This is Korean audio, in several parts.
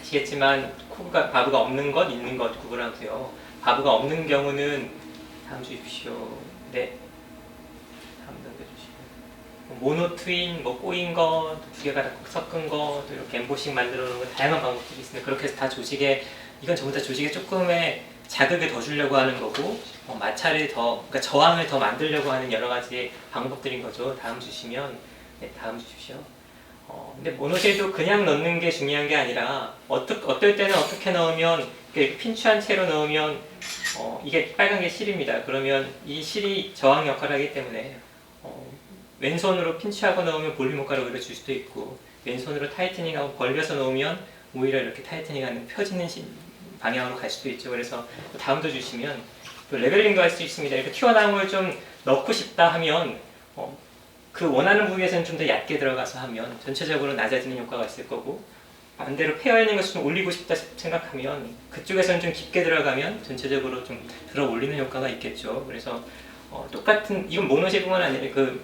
아시겠지만 코가 바브가 없는 것, 있는 것 구분하고요. 바브가 없는 경우는 다음 주십시오. 네. 다음 넘겨주시고. 모노 트윈, 뭐 꼬인 거, 두 개가 다 섞은 거, 또 이렇게 엠보싱 만들어 놓은 거 다양한 방법들이 있습니다. 그렇게 해서 다 조직에 이건 전부 다 조직에 조금의 자극을 더 주려고 하는 거고 마찰을 더, 그러니까 저항을 더 만들려고 하는 여러 가지 방법들인 거죠. 다음 주시면, 네, 다음 주십시오. 근데 모노실도 그냥 넣는 게 중요한 게 아니라 어떨 때는 어떻게 넣으면 이렇게 핀추한 채로 넣으면 이게 빨간 게 실입니다. 그러면 이 실이 저항 역할을 하기 때문에 왼손으로 핀추하고 넣으면 볼륨 효과를 오히려 줄 수도 있고 왼손으로 타이트닝하고 벌려서 넣으면 오히려 이렇게 타이트닝하는 펴지는 방향으로 갈 수도 있죠. 그래서 다음도 주시면 레벨링도 할 수 있습니다. 이렇게 튀어나온 걸 좀 넣고 싶다 하면 그 원하는 부위에서는 좀 더 얕게 들어가서 하면 전체적으로 낮아지는 효과가 있을 거고 반대로 페어 있는 것을 좀 올리고 싶다 생각하면 그쪽에서는 좀 깊게 들어가면 전체적으로 좀 들어 올리는 효과가 있겠죠. 그래서 똑같은 이건 모노실뿐만 아니라 그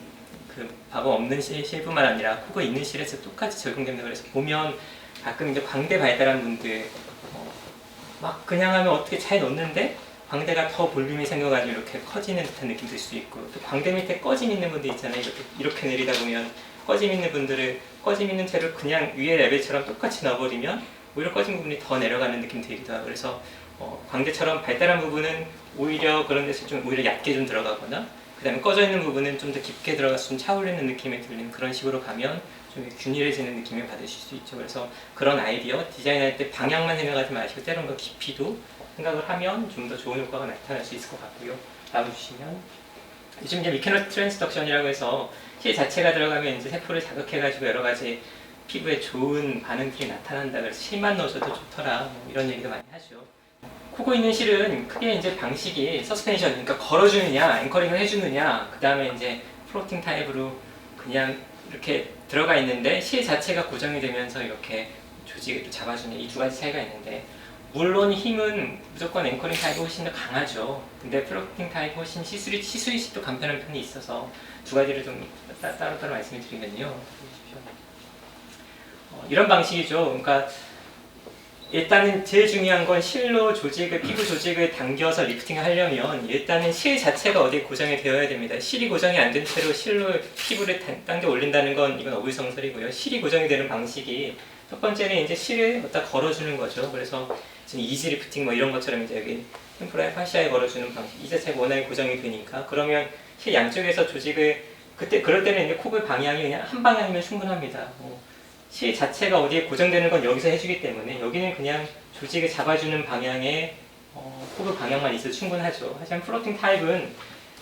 바보 없는 실뿐만 아니라 코가 있는 실에서 똑같이 적용됩니다. 그래서 보면 가끔 이제 광대 발달한 분들 막 그냥 하면 어떻게 잘 넣는데 광대가 더 볼륨이 생겨가지고 이렇게 커지는 듯한 느낌 들 수 있고 또 광대 밑에 꺼짐 있는 분들 있잖아요. 이렇게 내리다 보면 꺼짐 있는 분들을 꺼짐 있는 채를 그냥 위에 레벨처럼 똑같이 넣어버리면 오히려 꺼진 부분이 더 내려가는 느낌 들기도 하고 그래서 광대처럼 발달한 부분은 오히려 그런 데서 좀 오히려 얕게 좀 들어가거나 그 다음에 꺼져 있는 부분은 좀 더 깊게 들어가서 좀 차올리는 느낌이 들리는 그런 식으로 가면 좀 균일해지는 느낌을 받으실 수 있죠. 그래서 그런 아이디어 디자인할 때 방향만 생각하지 마시고 때론 그 깊이도 생각을 하면 좀 더 좋은 효과가 나타날 수 있을 것 같고요. 다음 주시면 요즘 이제 미케노 트랜스덕션이라고 해서 실 자체가 들어가면 이제 세포를 자극해가지고 여러 가지 피부에 좋은 반응들이 나타난다. 그래서 실만 넣어줘도 좋더라. 뭐 이런 얘기도 많이 하죠. 코고 있는 실은 크게 이제 방식이 서스펜션, 그러니까 걸어주느냐, 앵커링을 해주느냐, 그 다음에 이제 플로팅 타입으로 그냥 이렇게 들어가 있는데 실 자체가 고정이 되면서 이렇게 조직을 잡아주는 이 두 가지 차이가 있는데 물론 힘은 무조건 앵커링 타입이 훨씬 더 강하죠. 근데 플로팅 타입이 훨씬 시스루이식도 간편한 편이 있어서 두 가지를 좀 따로따로 말씀을 드리면요. 이런 방식이죠. 그러니까 일단은 제일 중요한 건 실로 조직을, 피부 조직을 당겨서 리프팅을 하려면 일단은 실 자체가 어디에 고정이 되어야 됩니다. 실이 고정이 안 된 채로 실로 피부를 당겨 올린다는 건 이건 어불성설이고요. 실이 고정이 되는 방식이 첫 번째는 이제 실을 갖다 걸어주는 거죠. 그래서 지금 이지 리프팅 뭐 이런 것처럼 이제 여기 템포랄 파시아에 걸어주는 방식 이 자체가 워낙에 고정이 되니까 그러면 실 양쪽에서 조직을 그럴 때는 이제 콕의 방향이 그냥 한 방향이면 충분합니다. 실 자체가 어디에 고정되는 건 여기서 해주기 때문에 여기는 그냥 조직을 잡아주는 방향의 콕의 방향만 있어도 충분하죠. 하지만 플로팅 타입은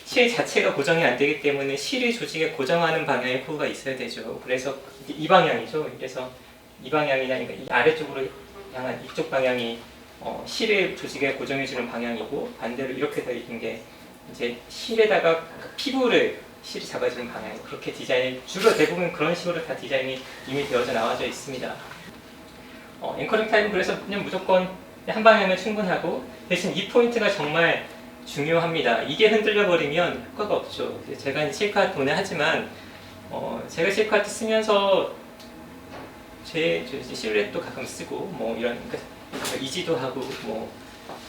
실 자체가 고정이 안 되기 때문에 실의 조직에 고정하는 방향의 콕가 있어야 되죠. 그래서 이 방향이죠. 그래서 이 방향이나 그러니까 이 아래쪽으로 향한 이쪽 방향이 실의 조직에 고정해주는 방향이고 반대로 이렇게 되어 있는 게 이제 실에다가 피부를 실이 잡아주는 방향 그렇게 디자인이 주로 대부분 그런 식으로 다 디자인이 이미 되어져 나와져 있습니다. 앵커링 타입은 그래서 그냥 무조건 한 방향이면 충분하고 대신 이 포인트가 정말 중요합니다. 이게 흔들려 버리면 효과가 없죠. 제가 실크 아트 오늘 하지만 제가 실크 아트 쓰면서 제 실루엣도 가끔 쓰고 뭐 이런 그러니까 이지도 하고 뭐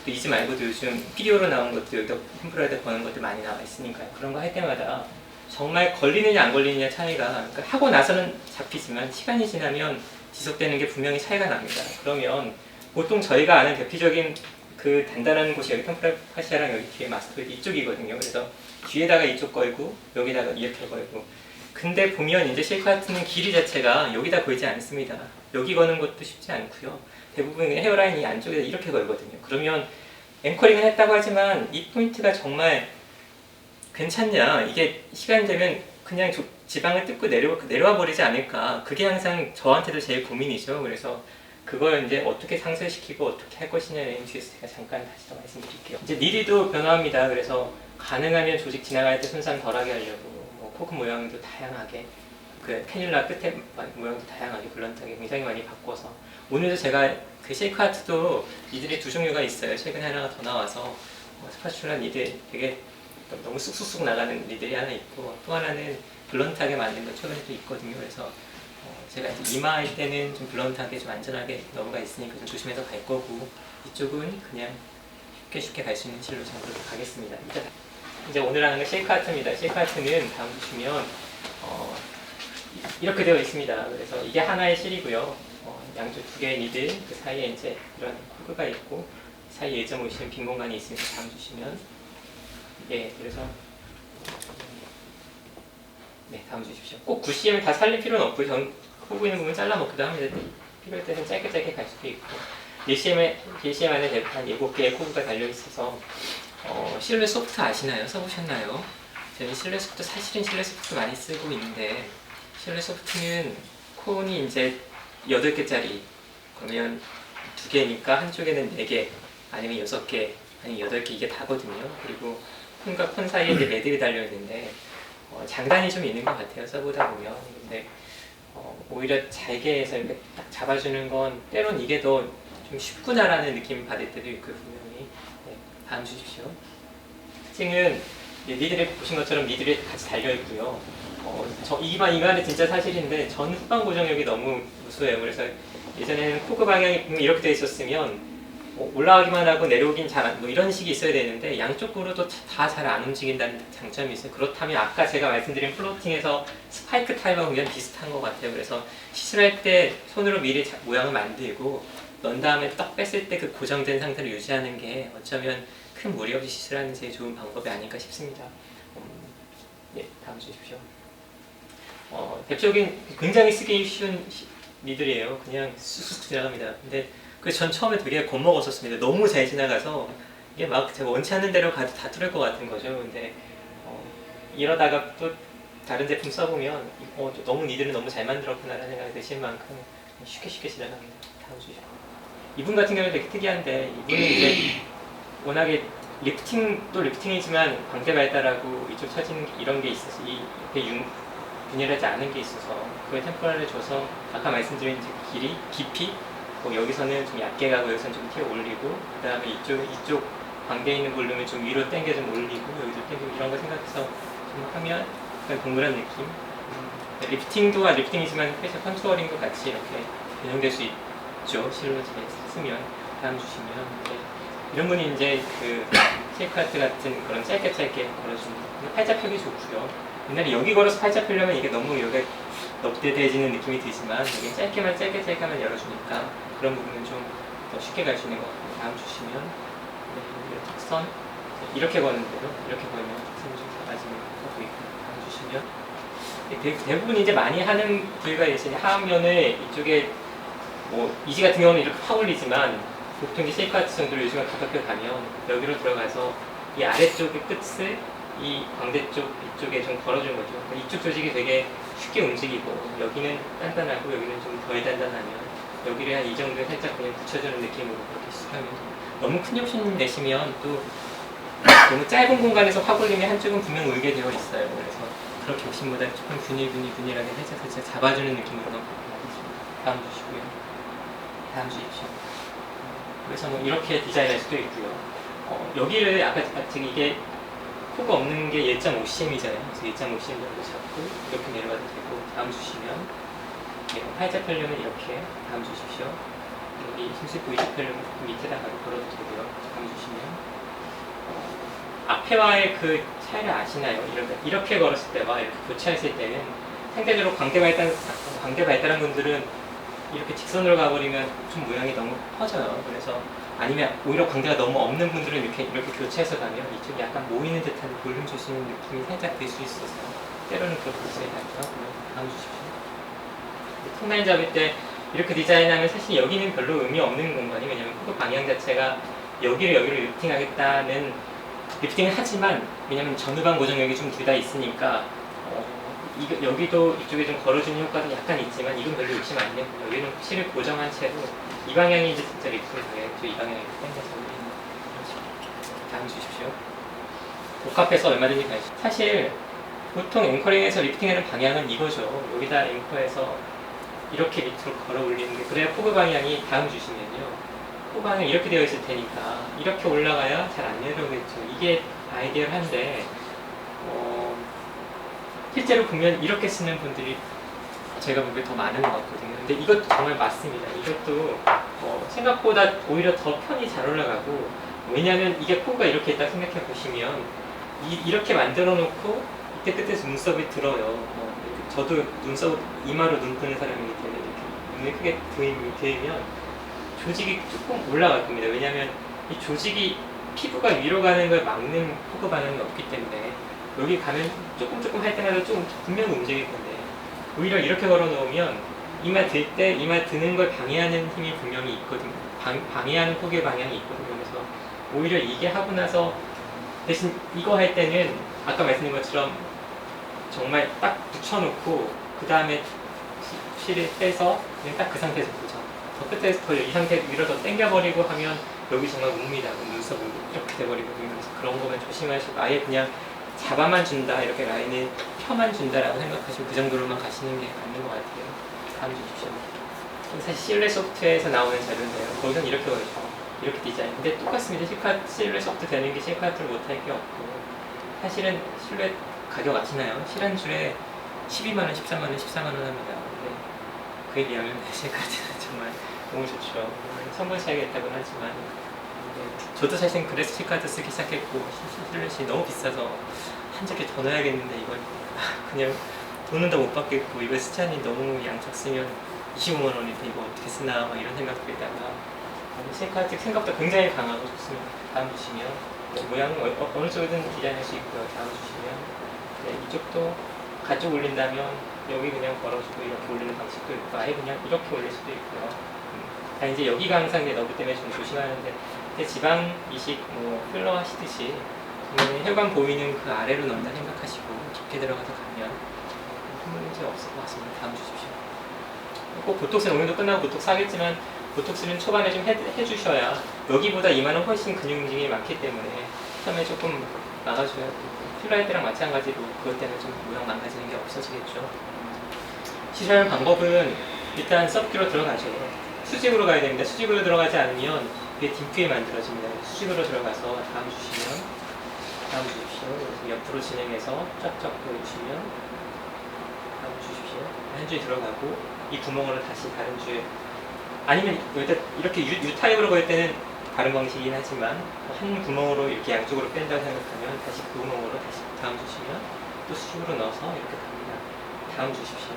또 이지 말고도 요즘 PDO로 나온 것도 여기다 템플러에다 거는 것도 많이 나와 있으니까요. 그런 거 할 때마다 정말 걸리느냐 안 걸리느냐 차이가 그러니까 하고 나서는 잡히지만 시간이 지나면 지속되는 게 분명히 차이가 납니다. 그러면 보통 저희가 아는 대표적인 그 단단한 곳이 여기 템플러 파시아랑 여기 뒤에 마스토이드 이쪽이거든요. 그래서 뒤에다가 이쪽 걸고 여기다가 이렇게 걸고 근데 보면 이제 실크 아트는 길이 자체가 여기다 걸지 않습니다. 여기 거는 것도 쉽지 않고요. 대부분 헤어라인이 안쪽에다 이렇게 걸거든요. 그러면 앵커링을 했다고 하지만 이 포인트가 정말 괜찮냐 이게 시간이 되면 그냥 지방을 뜯고 내려와 버리지 않을까 그게 항상 저한테도 제일 고민이죠. 그래서 그걸 이제 어떻게 상쇄시키고 어떻게 할 것이냐에 대해서 제가 잠깐 다시 더 말씀드릴게요. 이제 니디도 변화합니다. 그래서 가능하면 조직 지나갈 때 손상 덜하게 하려고 코크 모양도 다양하게 그 캐뉼라 끝에 모양도 다양하게 블런트하게 굉장히 많이 바꿔서 오늘도 제가 그 쉐이크 아트도 니들이 두 종류가 있어요. 최근에 하나가 더 나와서 스파츌라 니들 되게 너무 쑥쑥쑥 나가는 니들이 하나 있고 또 하나는 블런트하게 만든 거 최근에 또 있거든요. 그래서 제가 이제 이마일 때는 좀 블런트하게 좀 안전하게 너브가 있으니까 좀 조심해서 갈 거고, 이쪽은 그냥 쉽게 갈 수 있는 실로 정도로 가겠습니다. 이제 오늘 하는 건 쉐이크 하트입니다. 쉐이크 하트는 다음 보시면 이렇게 되어 있습니다. 그래서 이게 하나의 실이고요. 양쪽 두 개의 니들, 그 사이에 이제 이런 코드가 있고, 사이에 예점 보시면 빈 공간이 있으니까 다음 주시면, 그래서 다음 주십시오. 꼭 9cm을 다 살릴 필요는 없고요. 전 코고 있는 부분 잘라 먹기도 합니다. 필요할 때는 짧게 갈 수도 있고, 1cm 안에 한 7개의 코드가 달려 있어서 실루엣 소프트 아시나요? 써보셨나요? 저는 실루엣 소프트, 사실은 실루엣 소프트 많이 쓰고 있는데, 실루엣 소프트는 콘이 이제 8개짜리, 그러면 2개니까 한쪽에는 4개, 아니면 6개, 아니면 8개, 이게 다거든요. 그리고 콘과 콘 사이에 이제 매듭이 달려 있는데, 장단이 좀 있는 것 같아요. 써보다 보면. 근데 오히려 잘게해서 이렇게 딱 잡아주는 건 때론 이게 더 좀 쉽구나라는 느낌을 받을 때도 있고요. 분명히. 다음 주십시오. 특징은 니들이 보신 것처럼 니들이 같이 달려 있고요. 이거는 진짜 사실인데 전 후방 고정력이 너무 우수해요. 그래서 예전에는 코그 방향이 이렇게 되어 있었으면 올라가기만 하고 내려오긴 뭐 이런 식이 있어야 되는데 양쪽으로도 다 잘 안 움직인다는 장점이 있어요. 그렇다면 아까 제가 말씀드린 플로팅에서 스파이크 타입하고 굉장히 비슷한 것 같아요. 그래서 시술할 때 손으로 미리 모양을 만들고 넣은 다음에 떡 뺐을 때 그 고정된 상태를 유지하는 게 어쩌면 큰 무리 없이 시술하는 제일 좋은 방법이 아닐까 싶습니다. 다음 주십시오. 대표적인 굉장히 쓰기 쉬운 니들이에요. 그냥 쑥쑥 지나갑니다. 근데 전 처음에 되게 겁먹었었습니다. 너무 잘 지나가서 이게 막 제가 원치 않는 대로 가도 다 뚫을 것 같은 거죠. 근데 이러다가 또 다른 제품 써보면 너무 니들은 너무 잘 만들었구나라는 생각이 드실 만큼 쉽게 지나갑니다. 다음 주십시오. 이분 같은 경우는 되게 특이한데, 이분은 이제 워낙에 리프팅도 리프팅이지만 광대 발달하고 이쪽 처진 이런 게 있어서 이렇게 균일하지 않은 게 있어서 그걸 템포럴을 줘서 아까 말씀드린 깊이 여기서는 좀 얕게 가고 여기서는 좀 튀어 올리고, 그 다음에 이쪽 광대에 있는 볼륨을 좀 위로 당겨 좀 올리고 여기도 당기고 이런 거 생각해서 좀 하면 약간 동그란 느낌. 리프팅도 리프팅이지만 페이셜 컨투어링도 같이 이렇게 변형될 수 있죠. 실로 쓰면. 다음 주시면 이런 분이 이제 그 쉐이크 하트 같은 그런 짧게 걸어주는 팔자 펴기 좋고요. 옛날에 여기 걸어서 팔자 펴려면 이게 너무 여기가 넙대대해지는 느낌이 들지만 여기 짧게만 열어주니까 그런 부분은 좀 더 쉽게 갈 수 있는 것 같아요. 다음 주시면 턱선 이렇게 거는데요. 이렇게 걸면 턱선이 좀 작아지는 것도 있고, 다음 주시면 대부분 이제 많이 하는 부위가 있으니 하안면을 이쪽에 이지 같은 경우는 이렇게 확 올리지만 보통 이제 쉐이크 하트 정도로 요즘에 가볍게 가면 여기로 들어가서 이 아래쪽의 끝을 이 광대 이쪽에 좀 걸어주는 거죠. 이쪽 조직이 되게 쉽게 움직이고 여기는 단단하고 여기는 좀 덜 단단하면 여기를 한 이 정도에 살짝 그냥 붙여주는 느낌으로 그렇게 시작하면 너무 큰 욕심 내시면 또 너무 짧은 공간에서 확 올리면 한쪽은 분명 울게 되어 있어요. 그래서 그렇게 욕심보다 조금 균일하게 살짝 잡아주는 느낌으로 가겠습니다. 다음 주시고요. 다음 주십시오. 그래서 이렇게 디자인할 수도 있고요. 여기를 아까 지금 이게 코가 없는 게 1.5cm이잖아요. 그래서 1.5cm 정도 잡고 이렇게 내려가도 되고, 다음 주시면 팔자 펼륨은 이렇게 다음 주십시오. 여기 힘쓸 보이지 펼륨은 밑에다가 걸어도 되고요. 다음 주시면 앞에와의 그 차이를 아시나요? 이렇게 걸었을 때와 이렇게 교차했을 때는 상대적으로 광대 발달한 분들은 이렇게 직선으로 가버리면 좀 모양이 너무 커져요. 그래서 아니면 오히려 광대가 너무 없는 분들은 이렇게 교차해서 가면 이쪽이 약간 모이는 듯한 볼륨 줄 수 있는 느낌이 살짝 들 수 있어서 때로는 그렇게 디자인하고요. 다음 주십시오. 턱라인 잡을 때 이렇게 디자인하면 사실 여기는 별로 의미 없는 공간이, 왜냐면 코드 방향 자체가 여기를 리프팅하겠다는 리프팅을 하지만, 왜냐면 전후방 고정력이 좀 둘 다 있으니까 여기도 이쪽에 좀 걸어주는 효과도 약간 있지만 이건 별로 욕심 안 내고 여기는 실을 고정한 채로 이 방향이 이제 진짜 리프팅 방향이죠. 이 방향이 당겨서 올리는 그런 식으로. 다음 주십시오. 복합해서 얼마든지 갈 수. 사실 보통 앵커링에서 리프팅하는 방향은 이거죠. 여기다 앵커에서 이렇게 밑으로 걸어 올리는 게, 그래야 포그 방향이 다음 주시면요. 포그 방향이 이렇게 되어 있을 테니까 이렇게 올라가야 잘 안 내려오겠죠. 이게 아이디얼한데 실제로 보면 이렇게 쓰는 분들이 제가 보기에 더 많은 것 같거든요. 근데 이것도 정말 맞습니다. 이것도 생각보다 오히려 더 편이 잘 올라가고, 왜냐하면 이게 코가 이렇게 있다 생각해 보시면 이렇게 만들어 놓고 이때 끝에서 눈썹이 들어요. 저도 눈썹 이마로 눈 뜨는 사람이기 때문에 이렇게 눈이 크게 들면 조직이 조금 올라갈 겁니다. 왜냐하면 이 조직이 피부가 위로 가는 걸 막는 호흡 반응이 없기 때문에 여기 가면 조금 할 때마다 좀 분명히 움직일 건데, 오히려 이렇게 걸어 놓으면 이마 들 때 이마 드는 걸 방해하는 힘이 분명히 있거든요. 방해하는 폭의 방향이 있거든요. 그래서 오히려 이게 하고 나서 대신 이거 할 때는 아까 말씀드린 것처럼 정말 딱 붙여놓고 그 다음에 실을 빼서 그냥 딱 그 상태에서 보죠. 더 끝에서 더 이 상태 위로 더 당겨버리고 하면 여기 정말 웁니다. 눈썹 이렇게 돼버리거든요. 그래서 그런 거만 조심하시고 아예 그냥 잡아만 준다, 이렇게 라인을 펴만 준다라고 생각하시고 그 정도로만 가시는 게 맞는 것 같아요. 다음 주십시오. 사실 실루엣 소프트에서 나오는 자료인데요. 거기서는 이렇게 보여요. 이렇게 디자인. 근데 똑같습니다. 실루엣 소프트 되는 게 실카트를 못할 게 없고, 사실은 실루엣 가격 아시나요? 실 한 줄에 12만원, 13만원, 14만원 합니다. 근데 그에 비하면 실카트는 정말 너무 좋죠. 선물사야겠다고는 하지만, 저도 사실 그래서 실카트 쓰기 시작했고, 실루엣이 너무 비싸서 한 적에 더 넣어야겠는데 이걸 그냥 돈은 더 못 받겠고, 이거 스찬이 너무 양쪽 쓰면 25만 원인데 이거 어떻게 쓰나 막 이런 생각 들다가 실카트 생각보다 굉장히 강하고 좋습니다. 다음 주시면 모양은 어느 쪽이든 디자인할 수 있고요. 다음 주시면 이쪽도 가쪽 올린다면 여기 그냥 걸어주고 이렇게 올리는 방식도 있고, 아예 그냥 이렇게 올릴 수도 있고요. 다 이제 여기가 항상 너비 때문에 좀 조심하는데, 지방 이식 필러 하시듯이 혈관 보이는 그 아래로 넣는다 생각하시고 깊게 들어가서 가면 문제 없을 것 같습니다. 다음 주십시오. 꼭 보톡스는 오늘도 끝나고 보톡스 하겠지만, 보톡스는 초반에 좀 해주셔야 여기보다 이마는 훨씬 근육 움직임이 많기 때문에 처음에 조금 막아줘야 되고, 필러할 때랑 마찬가지로 그것 때문에 좀 모양 망가지는 게 없어지겠죠. 시술하는 방법은 일단 섭기로 들어가죠. 수직으로 가야 됩니다. 수직으로 들어가지 않으면 그게 딤프에 만들어집니다. 수직으로 들어가서 다음 주시면, 다음 주십시오. 그래서 옆으로 진행해서 쫙쫙 보여주시면, 다음 주십시오. 한 줄이 들어가고 이 구멍으로 다시 다른 줄, 아니면 이렇게 U 타입으로 걸 때는 다른 방식이긴 하지만 한 구멍으로 이렇게 양쪽으로 뺀다고 생각하면 다시 그 구멍으로 다시 다음 주시면 또 수직으로 넣어서 이렇게 갑니다. 다음 주십시오.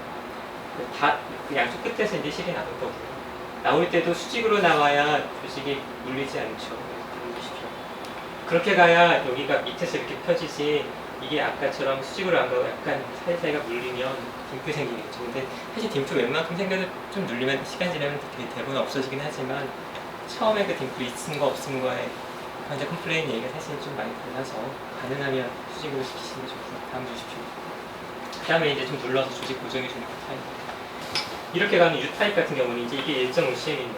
다 양쪽 끝에서 이제 실이 나올 거고요. 나올 때도 수직으로 나와야 조직이 물리지 않죠. 다음 주십시오. 그렇게 가야 여기가 밑에서 이렇게 펴지지, 이게 아까처럼 수직으로 안 가고 약간 사이사이가 물리면 딤프 생기겠죠. 근데 사실 딤프 웬만큼 생겨도 좀 눌리면 시간 지나면 대부분 없어지긴 하지만, 처음에 그 딤프 있은 거 없은 거에 환자 컴플레인 얘기가 사실 좀 많이 달라서 가능하면 수직으로 시키시는 게 좋고, 다음 주십시오. 그 다음에 이제 좀 눌러서 조직 고정해 주는 타입. 이렇게 가는 U 타입 같은 경우는 이제 이게 1.5cm인데요.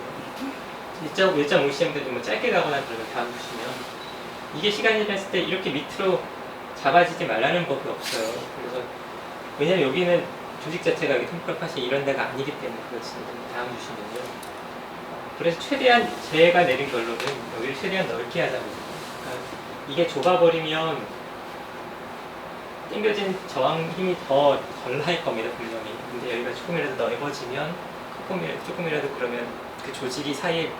1.5cm인데 좀 짧게 가거나 그러면 다음 주시면, 이게 시간이 지났을 때 이렇게 밑으로 잡아지지 말라는 법이 없어요. 그래서 왜냐면 여기는 조직 자체가 여기 템포럴 팟이 이런 데가 아니기 때문에 그렇습니다. 다음 주시면요. 그래서 최대한 제가 내린 결론은 여기를 최대한 넓게 하자거든요. 그러니까 이게 좁아버리면 당겨진 저항 힘이 더 덜 날 겁니다, 분명히. 근데 여기가 조금이라도 넓어지면, 조금이라도 그러면 그 조직이 사이에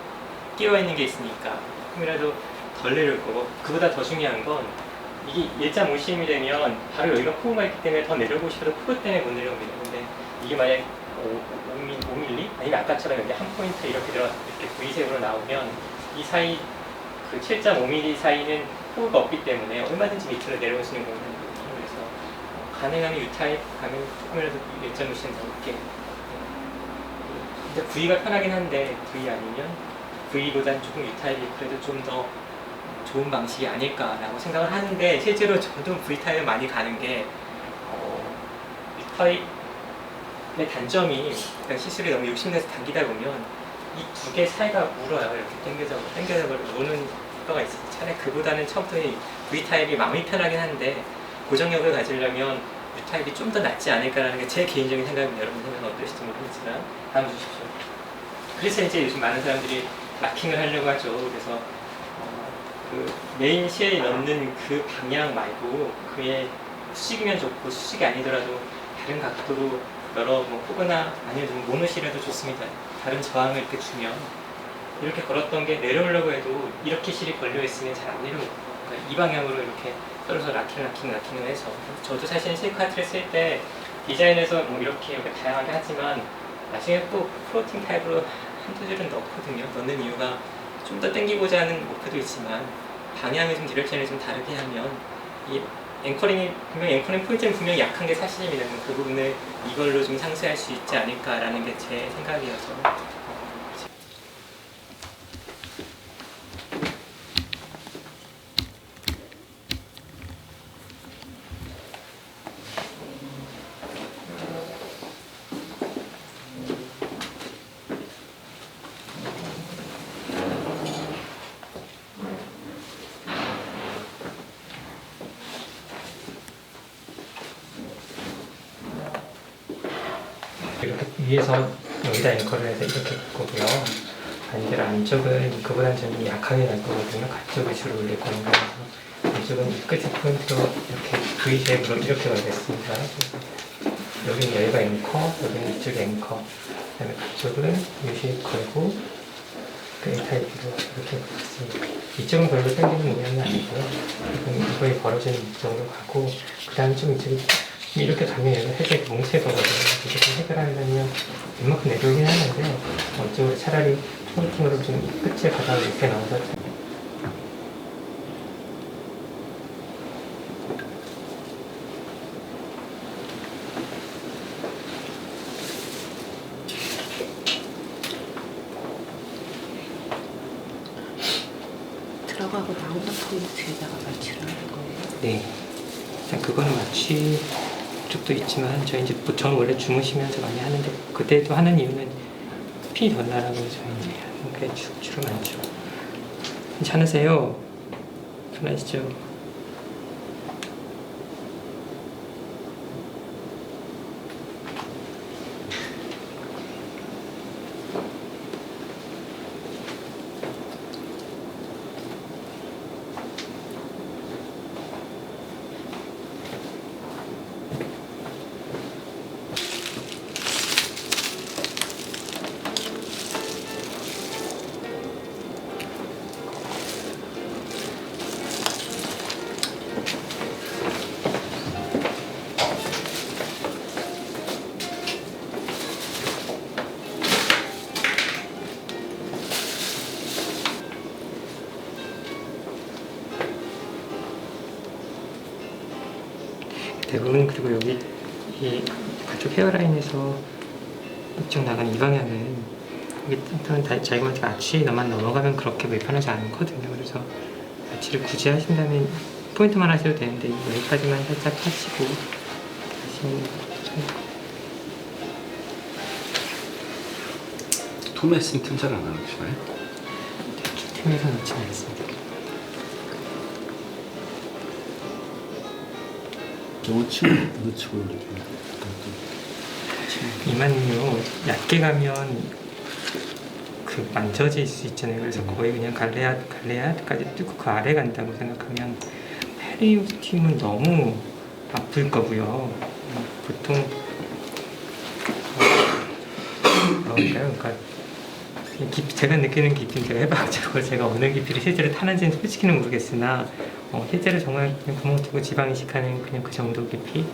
끼어 있는 게 있으니까 조금이라도 덜 내려올 거고, 그보다 더 중요한 건 이게 1.5cm이 되면 바로 여기가 코어가 있기 때문에 더 내려오고 싶어도 코어 때문에 못 내려옵니다. 근데 이게 만약에 5mm? 아니면 아까처럼 여기 한 포인트 이렇게 들어가서 이렇게 V색으로 나오면 이 사이, 그 7.5mm 사이는 코어가 없기 때문에 얼마든지 밑으로 내려올 수 있는 공간이거든요. 그래서 가능하면 U 타입 가면 조금이라도 1.5cm 넘게. 근데 V가 편하긴 한데 V 아니면 V보다는 조금 U 타입이 그래도 좀 더 좋은 방식이 아닐까라고 생각을 하는데, 실제로 저도 V타입을 많이 가는 게 U타입의 단점이, 그러니까 시술이 너무 욕심내서 당기다 보면 이 두 개 사이가 물어요. 이렇게 당겨져 노는 효과가 있어요. 차라리 그보다는 처음부터 V타입이 마음이 편하긴 한데 고정력을 가지려면 U타입이 좀 더 낫지 않을까라는 게 제 개인적인 생각입니다. 여러분 생각은 어떠실지 모르겠지만 다음 주십시오. 그래서 이제 요즘 많은 사람들이 락킹을 하려고 하죠. 그래서 그 메인 실에 넣는 그 방향 말고 그의 수직이면 좋고, 수직이 아니더라도 다른 각도로 여러 뭐 후그나 아니면 모노실에도 좋습니다. 다른 저항을 이렇게 주면 이렇게 걸었던 게 내려오려고 해도 이렇게 실이 걸려 있으면 잘 안 내려오고 그러니까 이 방향으로 이렇게 떨어서 락킹을 해서 저도 사실 실크 하트를 쓸 때 디자인에서 뭐 이렇게 다양하게 하지만 나중에 또 플로팅 타입으로 한두 줄은 넣거든요. 넣는 이유가 좀 더 당기고자 하는 목표도 있지만 방향을 좀 디렉션을 좀 다르게 하면 이 앵커링이 분명히 앵커링 포인트는 분명히 약한 게 사실입니다. 그 부분을 이걸로 좀 상쇄할 수 있지 않을까라는 게 제 생각이어서 이렇게 위에서 여기다 앵커를 해서 이렇게 볼 거고요. 반대로 안쪽은 그보다는 좀 약하게 날 거거든요. 가쪽을 주로 올릴 거니까. 안쪽은 이 끝에 포인트로 이렇게 V 쉐입으로 이렇게 가겠습니다. 여기는 여기가 앵커, 여기는 이쪽이 앵커. 그 다음에 가쪽은 U 쉐입 걸고 그 A타입으로 이렇게 가겠습니다. 이쪽은 별로 당기는 모양이 아니고요. 이거에 벌어지는 정도 가고 그 다음에 좀 이쪽이 이렇게 가면 얘가 살짝 뭉치거든요. 이렇게 좀 해결하려면 이만큼 내려오긴 하는데 이쪽으로 차라리 포인팅으로 좀 끝을 가다가 이렇게 나와서 들어가고 나오는 포인트에다가 마취를 하는 거예요? 네. 일단 그거는 마취 쪽도 있지만 저희 이제 저는 원래 주무시면서 많이 하는데 그때도 하는 이유는 피 덜 나라고 저희 이제 하는 게 주로 많죠. 괜찮으세요? 편하시죠? 대부분 그리고 여기 이 그쪽 헤어라인에서 이쪽 나가는 이 방향은 여기 자기한테 마취만 넘어가면 그렇게 불편하지 않거든요. 그래서 마취를 굳이 하신다면 포인트만 하셔도 되는데 여기까지만 살짝 하시고 하시면 투메슨 틈 잘 안 나오시나요? 틈에서 넣지 않습니다. 저거 치고 넣치고 이만요 얕게 가면 그 만져질 수 있잖아요. 그래서 거의 그냥 갈레아까지 뚫고 그 아래 간다고 생각하면 페리오스팀은 너무 아플 거고요. 보통 그러니까 제가 느끼는 깊이는 제가 해봐가지고 제가 어느 깊이를 실제로 타는지는 솔직히는 모르겠으나 실제로 정말 그냥 구멍 뚫고 지방 이식하는 그냥 그 정도 깊이.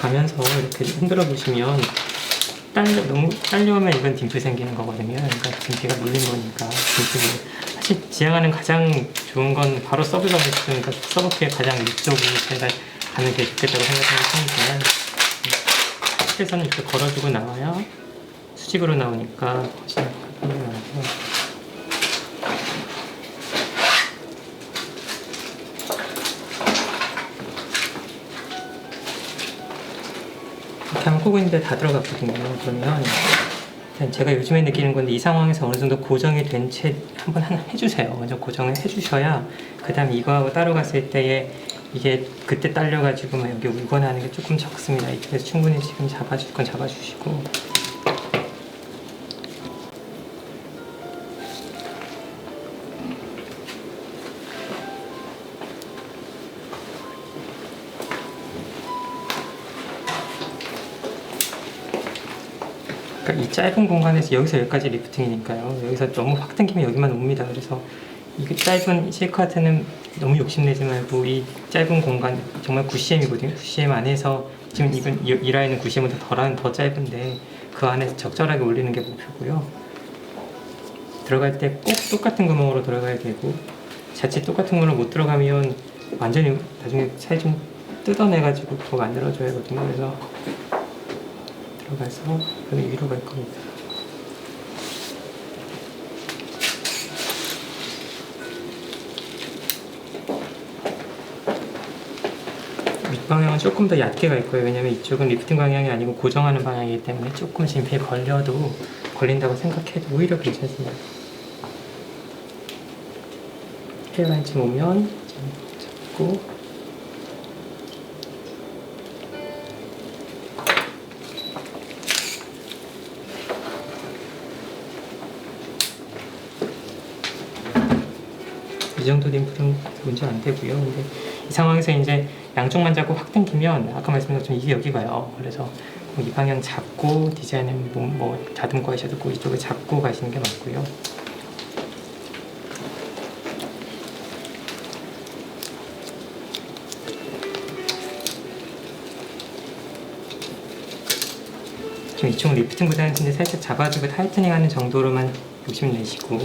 가면서 이렇게 흔들어 보시면 너무 딸려오면 이건 딤플 생기는 거거든요. 그러니까 딤플가 물린 거니까 딤플이 사실 지향하는 가장 좋은 건 바로 서브가 있으니까 서브키의 가장 위쪽으로 제가 가는 게 좋겠다고 생각하는 편이지만 사실선 이렇게 걸어주고 나와야 수직으로 나오니까 훨씬 편하게 나와서 이렇게 하면 코고인데 다 들어갔거든요. 그러면 제가 요즘에 느끼는 건데 이 상황에서 어느 정도 고정이 된 채 한번 해주세요. 먼저 고정을 해주셔야 그 다음 이거하고 따로 갔을 때에 이게 그때 딸려가지고 막 여기 울거나 하는 게 조금 적습니다. 이쪽에서 충분히 지금 잡아줄 건 잡아주시고 그러니까 이 짧은 공간에서 여기서 여기까지 리프팅이니까요. 여기서 너무 확 당기면 여기만 옵니다. 그래서 이 짧은 쉐이크하트는 너무 욕심내지 말고 이 짧은 공간 정말 9cm이거든요. 9cm 안에서 지금 이건 이 라인은 9cm보다 더 짧은데 그 안에서 적절하게 올리는 게 목표고요. 들어갈 때 꼭 똑같은 구멍으로 들어가야 되고 자칫 똑같은 구멍으로 못 들어가면 완전히 나중에 살 좀 뜯어내가지고 더 만들어줘야 하거든요. 그래서 들어가서 여기 위로 갈 겁니다. 윗방향은 조금 더 얕게 갈 거예요. 왜냐면 이쪽은 리프팅 방향이 아니고 고정하는 방향이기 때문에 조금 진피에 걸린다고 생각해도 오히려 괜찮습니다. 헤어라인쯤 오면 잡고 이 정도 림프는 문제 안 되고요. 근데 이 상황에서 이제 양쪽만 잡고 확 당기면 아까 말씀드린 것처럼 이게 여기 가요. 그래서 이 방향 잡고 디자인은 뭐 다듬고 하셔도 되고 이쪽을 잡고 가시는 게 맞고요. 지금 이쪽은 리프팅보다는 근데 살짝 잡아주고 타이트닝하는 정도로만 욕심내시고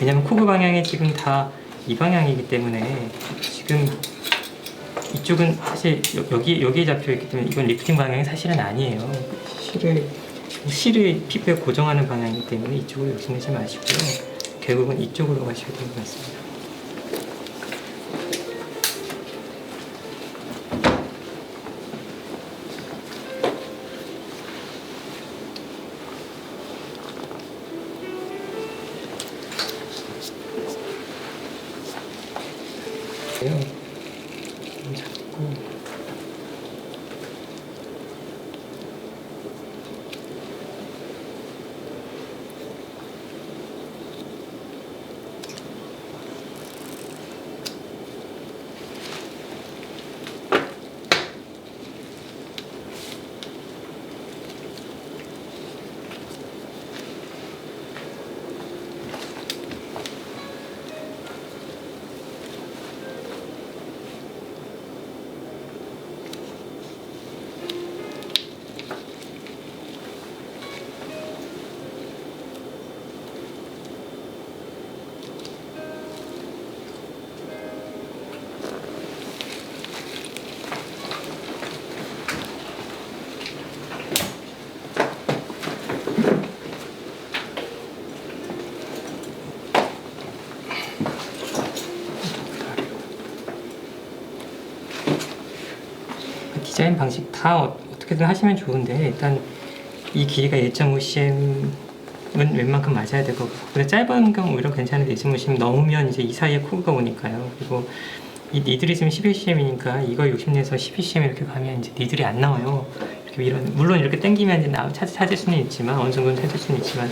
왜냐면 코그 방향이 지금 다 이 방향이기 때문에 지금 이쪽은 사실 여기에 잡혀있기 때문에 이건 리프팅 방향이 사실은 아니에요. 실을 피부에 고정하는 방향이기 때문에 이쪽으로 욕심내지 마시고요. 결국은 이쪽으로 가셔야 될 것 같습니다. 잡고 디자인 방식 다 어떻게든 하시면 좋은데 일단 이 길이가 1.5cm은 웬만큼 맞아야 될 것 같고 근데 짧은 경우 오히려 괜찮은데 1.5cm 넘으면 이제 이 사이에 코그가 오니까요. 그리고 이 니들이 지금 11cm이니까 이걸 욕심내서 12cm 이렇게 가면 이제 니들이 안 나와요. 이렇게 물론 이렇게 당기면 이제 찾을 수는 있지만 어느 정도는 찾을 수는 있지만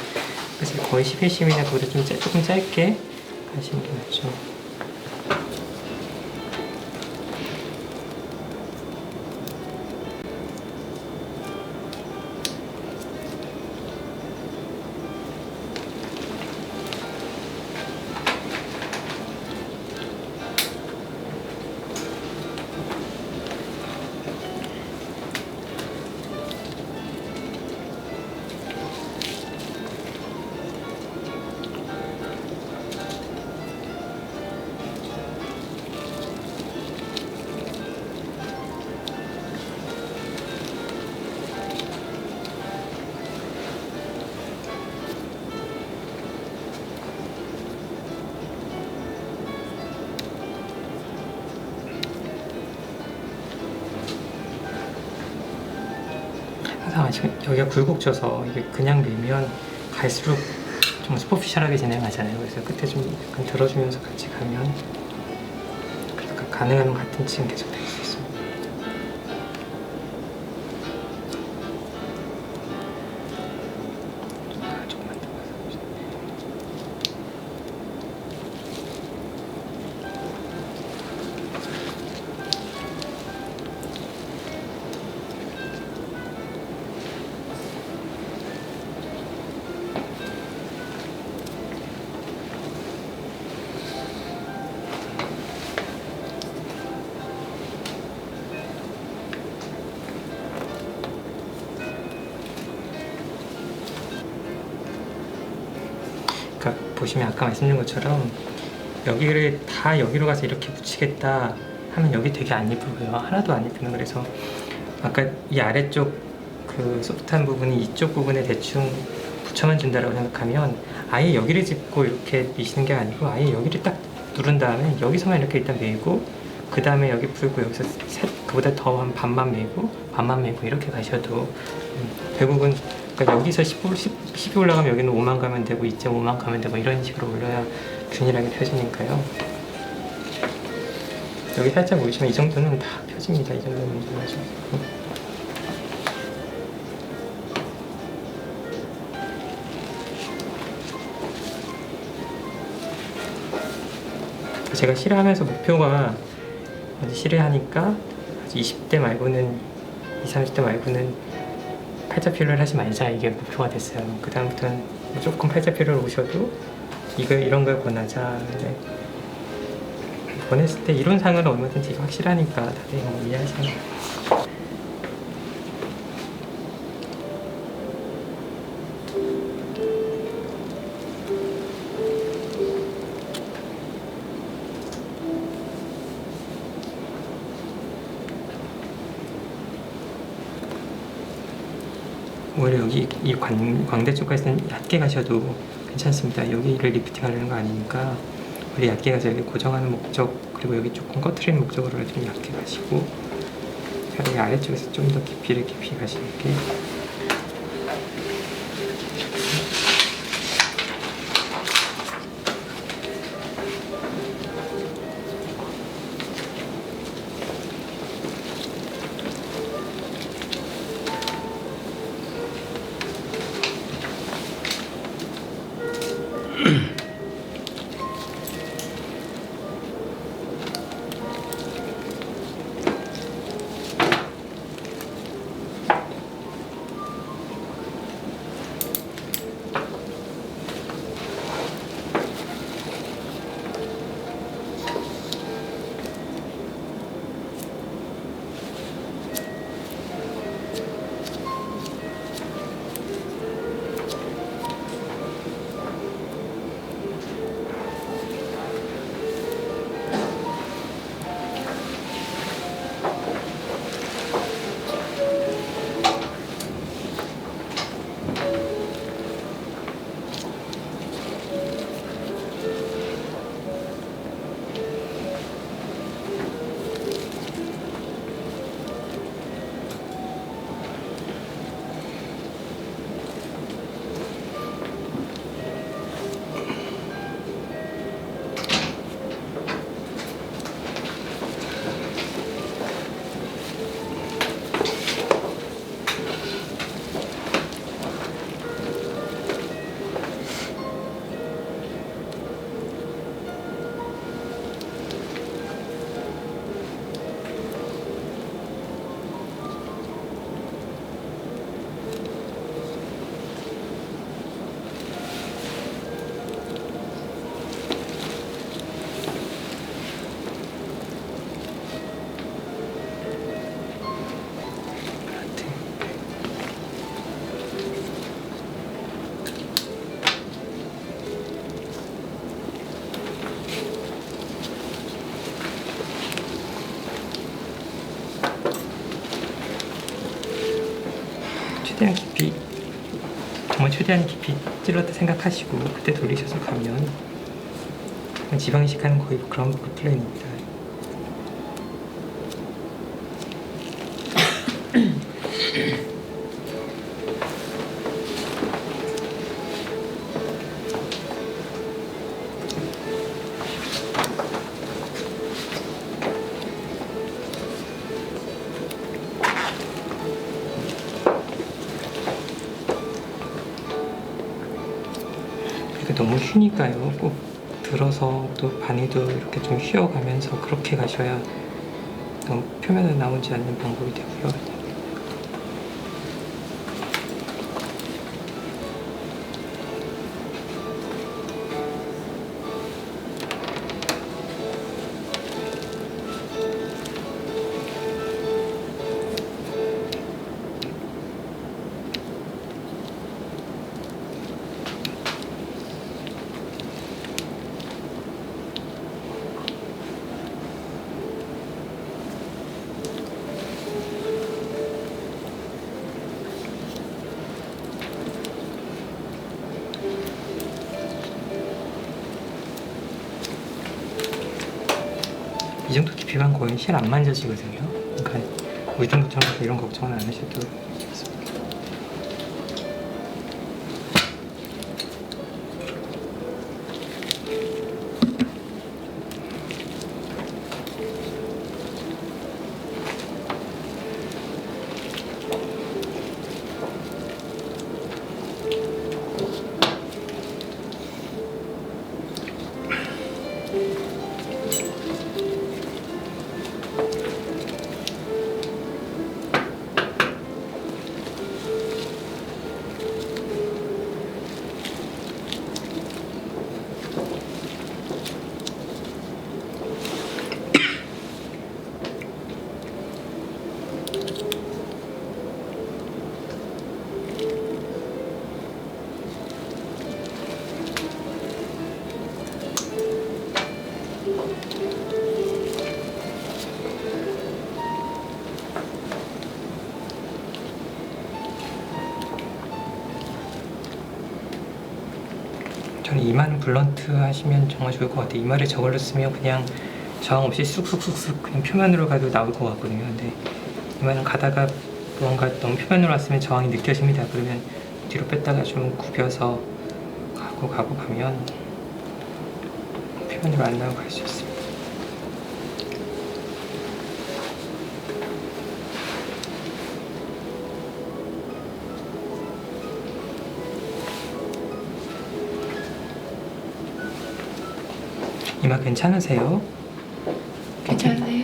그래서 거의 11cm나 그보다 조금 짧게 하시는 게 낫죠. 항상 아시면 여기가 굴곡져서 이게 그냥 밀면 갈수록 좀 슈퍼피셜하게 진행하잖아요. 그래서 끝에 좀 약간 들어주면서 같이 가면 그러니까 가능하면 같은 층 계속 될 수 있습니다. 조금만 더 가서 보시면 아까 말씀드린 것처럼 여기를 다 여기로 가서 이렇게 붙이겠다 하면 여기 되게 안 예쁘고요. 하나도 안 예쁘는. 그래서 아까 이 아래쪽 그 소프트한 부분이 이쪽 부분에 대충 붙여만 준다라고 생각하면 아예 여기를 짚고 이렇게 미시는 게 아니고 아예 여기를 딱 누른 다음에 여기서만 이렇게 일단 메고 그 다음에 여기 풀고 여기서 그보다 더 한 반만 메고 이렇게 가셔도 결국은 그러니까 여기서 10이 올라가면 여기는 5만 가면 되고 2.5만 가면 되고 이런 식으로 올려야 균일하게 펴지니까요. 여기 살짝 보시면 이 정도는 다 펴집니다. 이 정도는 하시고. 제가 실외하면서 목표가 실외하니까 20대 말고는 20, 30대 말고는 팔자 필러를 하지 말자 이게 목표가 됐어요. 그 다음부터는 무조건 팔자 필러를 오셔도 이런 걸 권하자. 근데 권했을 때 이론상은 얼마든지 확실하니까 다들 뭐 이해하시는 거예요. 오히려 여기 이 광대 쪽까지는 얕게 가셔도 괜찮습니다. 여기를 리프팅 하려는 거 아니니까 우리 얕게 가서 여기 고정하는 목적 그리고 여기 조금 꺼트리는 목적으로 좀 얕게 가시고 차라리 아래쪽에서 좀 더 깊이 가시게. 최대한 깊이 정말 최대한 깊이 찔렀다 생각하시고 그때 돌리셔서 가면 지방 이식하는 거의 그런 플랜입니다. 너무 쉬니까요. 꼭 들어서 또 바늘도 이렇게 좀 휘어가면서 그렇게 가셔야 너무 표면에 나오지 않는 방법이 되고요. 두피가 거의 실 안 만져지거든요. 그러니까 울퉁불퉁해서 이런 걱정은 안 하셔도 되겠습니다. 저는 이마는 블런트 하시면 정말 좋을 것 같아요. 이마를 저걸로 쓰면 그냥 저항 없이 쑥쑥쑥쑥 그냥 표면으로 가도 나올 것 같거든요. 근데 이마는 가다가 뭔가 너무 표면으로 왔으면 저항이 느껴집니다. 그러면 뒤로 뺐다가 좀 굽혀서 가고 가면 표면으로 안 나오고 갈 수 있습니다. 이마 괜찮으세요? 괜찮으세요?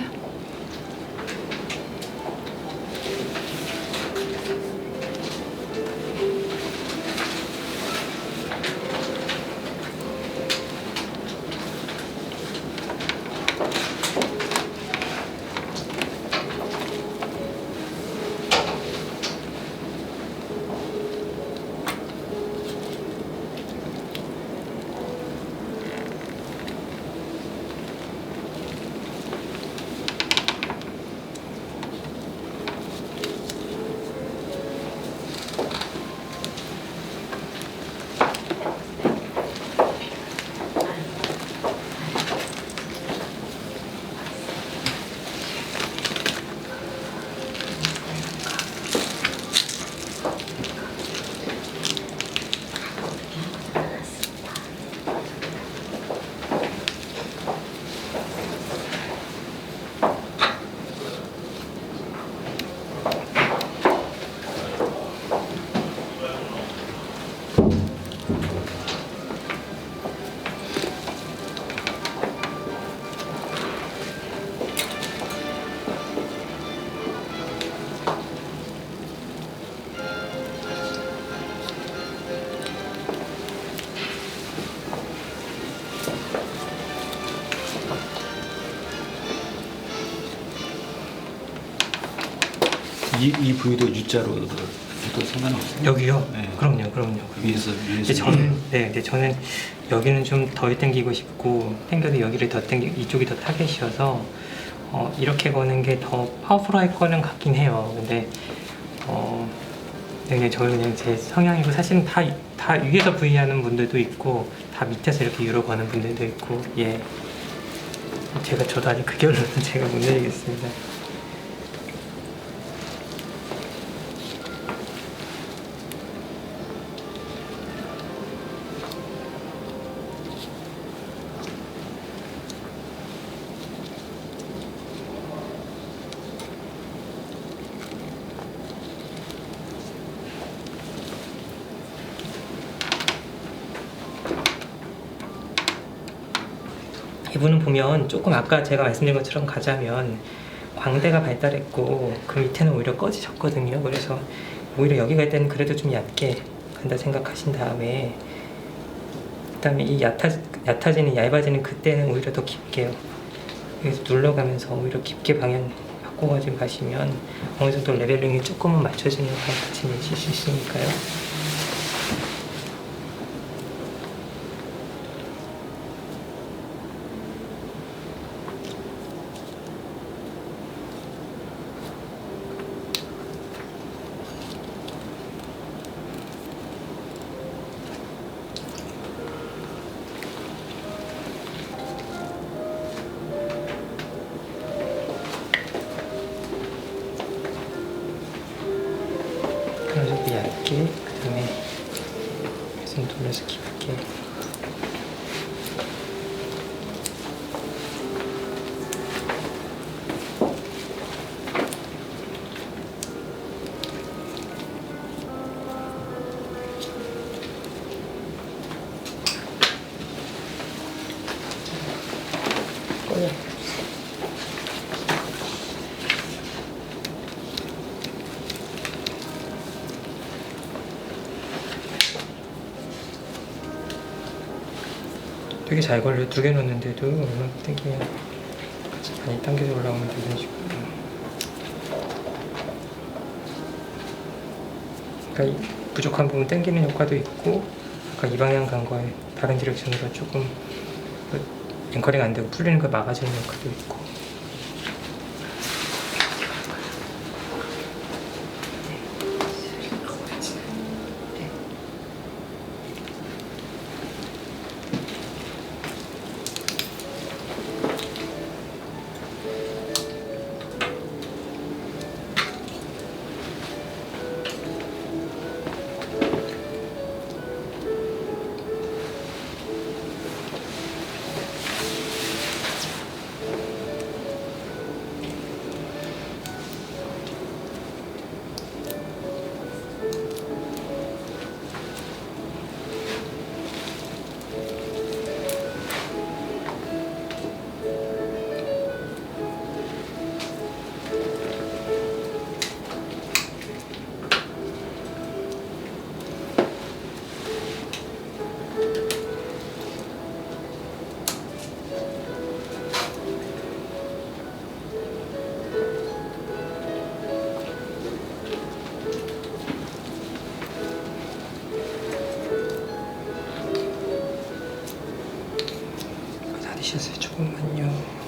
이 부위도 U자로 해도 상관없어요. 여기요? 네. 그럼요. 위에서 근데 저는 여기는 좀 덜 당기고 싶고 당겨도 여기를 더 이쪽이 더 타겟이어서 이렇게 거는 게 더 파워풀할 거는 같긴 해요. 근데 그냥 저는 그냥 제 성향이고 사실은 다 위에서 부위하는 분들도 있고 다 밑에서 이렇게 유로 거는 분들도 있고 예. 저도 아직 그 결론은 제가 못 내리겠습니다. 이분은 보면 조금 아까 제가 말씀드린 것처럼 가자면 광대가 발달했고 그 밑에는 오히려 꺼지셨거든요. 그래서 오히려 여기 갈 때는 그래도 좀 얕게 간다 생각하신 다음에 그다음에 이 얇아지는 그때는 오히려 더 깊게요. 여기서 눌러가면서 오히려 깊게 방향 바꿔가지고 가시면 어느 정도 레벨링이 조금은 맞춰지는 걸 같이 내실 수 있으니까요. 얇게, 그 다음에 손 돌려서 깊게. 꺼내. 되게 잘 걸려요. 2개 넣었는데도 얼마나 당기면 많이 당겨서 올라오는데 이런 식으로. 그러니까 이 부족한 부분 당기는 효과도 있고, 아까 이 방향 간 거에 다른 디렉션으로 조금 앵커링 안 되고 풀리는 걸 막아주는 효과도 있고. 다 드셨어요. 조금만요.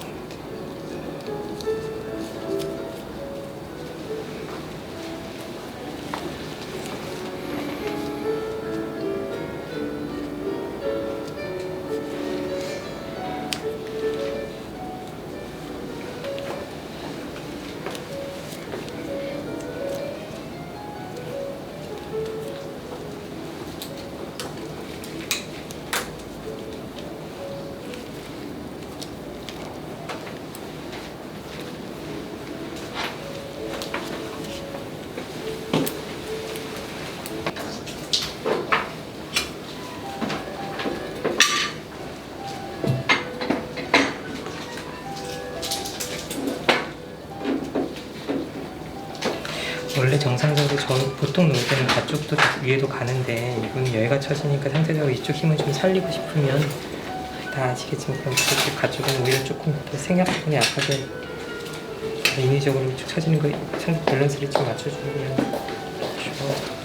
원래 정상적으로 보통 놓을 때는 가쪽도 위에도 가는데 이건 여기가 처지니까 상대적으로 이쪽 힘을 좀 살리고 싶으면 다 아시겠지만 그럼 그쪽 가쪽은 오히려 조금 더 생각보다 약하게 인위적으로 이쪽 처지는 거 밸런스를 좀 맞춰주면 좋아.